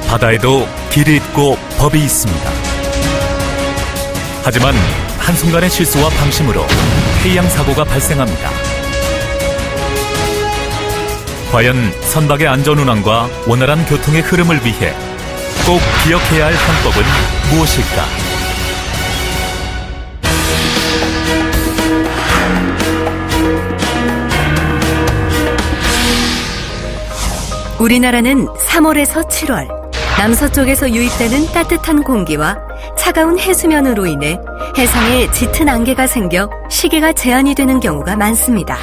바다에도 길이 있고 법이 있습니다. 하지만 한순간의 실수와 방심으로 해양 사고가 발생합니다. 과연 선박의 안전운항과 원활한 교통의 흐름을 위해 꼭 기억해야 할 항법은 무엇일까? 우리나라는 3월에서 7월, 남서쪽에서 유입되는 따뜻한 공기와 차가운 해수면으로 인해 해상에 짙은 안개가 생겨 시계가 제한이 되는 경우가 많습니다.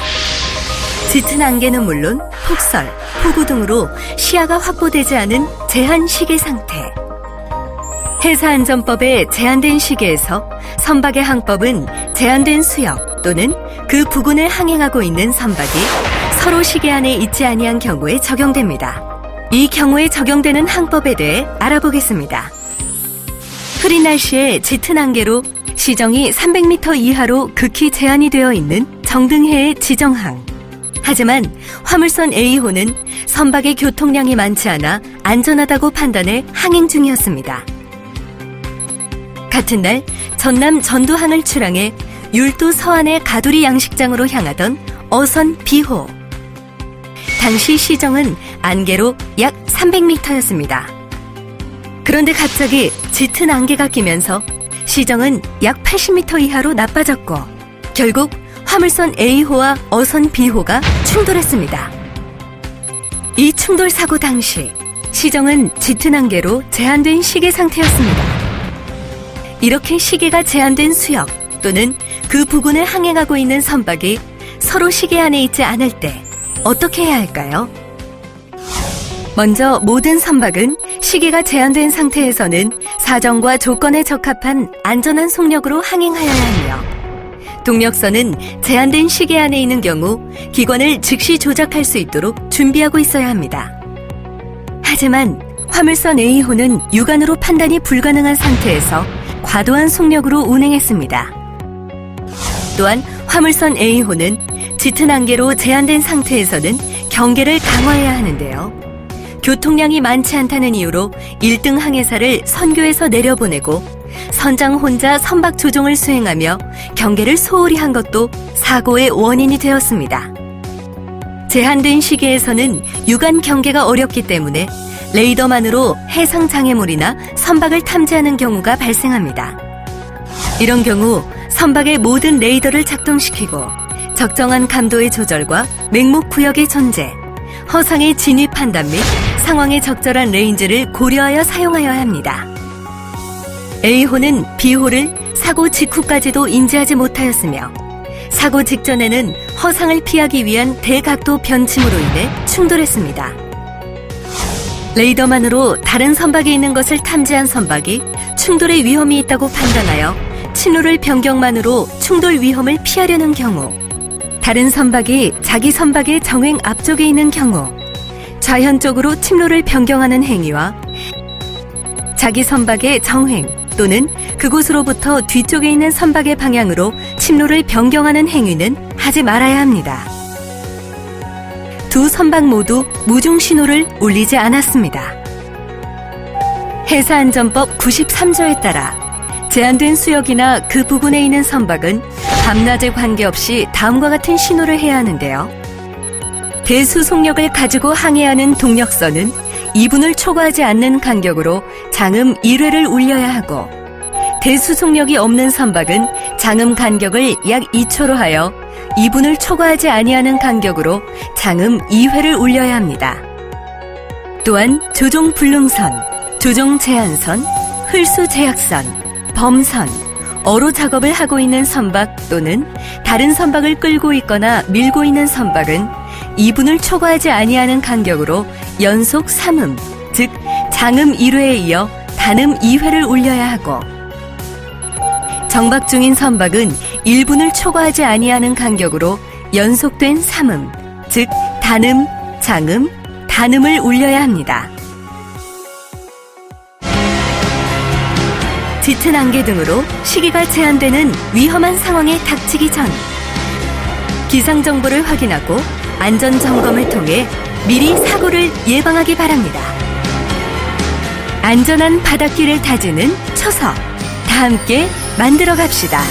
짙은 안개는 물론 폭설, 폭우 등으로 시야가 확보되지 않은 제한 시계 상태. 해사안전법의 제한된 시계에서 선박의 항법은 제한된 수역 또는 그 부근을 항행하고 있는 선박이 서로 시계 안에 있지 아니한 경우에 적용됩니다. 이 경우에 적용되는 항법에 대해 알아보겠습니다. 흐린 날씨에 짙은 안개로 시정이 300m 이하로 극히 제한이 되어 있는 정등해의 지정항. 하지만 화물선 A호는 선박의 교통량이 많지 않아 안전하다고 판단해 항행 중이었습니다. 같은 날 전남 전두항을 출항해 율도 서안의 가두리 양식장으로 향하던 어선 B호. 당시 시정은 안개로 약 300m였습니다. 그런데 갑자기 짙은 안개가 끼면서 시정은 약 80m 이하로 나빠졌고 결국 화물선 A호와 어선 B호가 충돌했습니다. 이 충돌 사고 당시 시정은 짙은 안개로 제한된 시계 상태였습니다. 이렇게 시계가 제한된 수역 또는 그 부근을 항행하고 있는 선박이 서로 시계 안에 있지 않을 때 어떻게 해야 할까요? 먼저 모든 선박은 시계가 제한된 상태에서는 사정과 조건에 적합한 안전한 속력으로 항행하여야 하며 동력선은 제한된 시계 안에 있는 경우 기관을 즉시 조작할 수 있도록 준비하고 있어야 합니다. 하지만 화물선 A호는 육안으로 판단이 불가능한 상태에서 과도한 속력으로 운행했습니다. 또한 화물선 A호는 짙은 안개로 제한된 상태에서는 경계를 강화해야 하는데요. 교통량이 많지 않다는 이유로 1등 항해사를 선교에서 내려보내고 선장 혼자 선박 조종을 수행하며 경계를 소홀히 한 것도 사고의 원인이 되었습니다. 제한된 시계에서는 육안 경계가 어렵기 때문에 레이더만으로 해상 장애물이나 선박을 탐지하는 경우가 발생합니다. 이런 경우 선박의 모든 레이더를 작동시키고 적정한 감도의 조절과 맹목 구역의 존재, 허상의 진입 판단 및 상황의 적절한 레인지를 고려하여 사용하여야 합니다. A호는 B호를 사고 직후까지도 인지하지 못하였으며 사고 직전에는 허상을 피하기 위한 대각도 변침으로 인해 충돌했습니다. 레이더만으로 다른 선박에 있는 것을 탐지한 선박이 충돌의 위험이 있다고 판단하여 신호를 변경만으로 충돌 위험을 피하려는 경우, 다른 선박이 자기 선박의 정횡 앞쪽에 있는 경우, 좌현 쪽으로 침로를 변경하는 행위와 자기 선박의 정횡 또는 그곳으로부터 뒤쪽에 있는 선박의 방향으로 침로를 변경하는 행위는 하지 말아야 합니다. 두 선박 모두 무중 신호를 울리지 않았습니다. 해사안전법 93조에 따라 제한된 수역이나 그 부근에 있는 선박은 밤낮에 관계없이 다음과 같은 신호를 해야 하는데요. 대수 속력을 가지고 항해하는 동력선은 2분을 초과하지 않는 간격으로 장음 1회를 울려야 하고 대수 속력이 없는 선박은 장음 간격을 약 2초로 하여 2분을 초과하지 아니하는 간격으로 장음 2회를 울려야 합니다. 또한 조종 불능선, 조종 제한선, 흘수 제약선, 범선, 어로 작업을 하고 있는 선박 또는 다른 선박을 끌고 있거나 밀고 있는 선박은 2분을 초과하지 아니하는 간격으로 연속 3음, 즉 장음 1회에 이어 단음 2회를 울려야 하고 정박 중인 선박은 1분을 초과하지 아니하는 간격으로 연속된 3음, 즉 단음, 장음, 단음을 울려야 합니다. 짙은 안개 등으로 시기가 제한되는 위험한 상황에 닥치기 전 기상정보를 확인하고 안전점검을 통해 미리 사고를 예방하기 바랍니다. 안전한 바닷길을 다지는 초석. 다 함께 만들어 갑시다.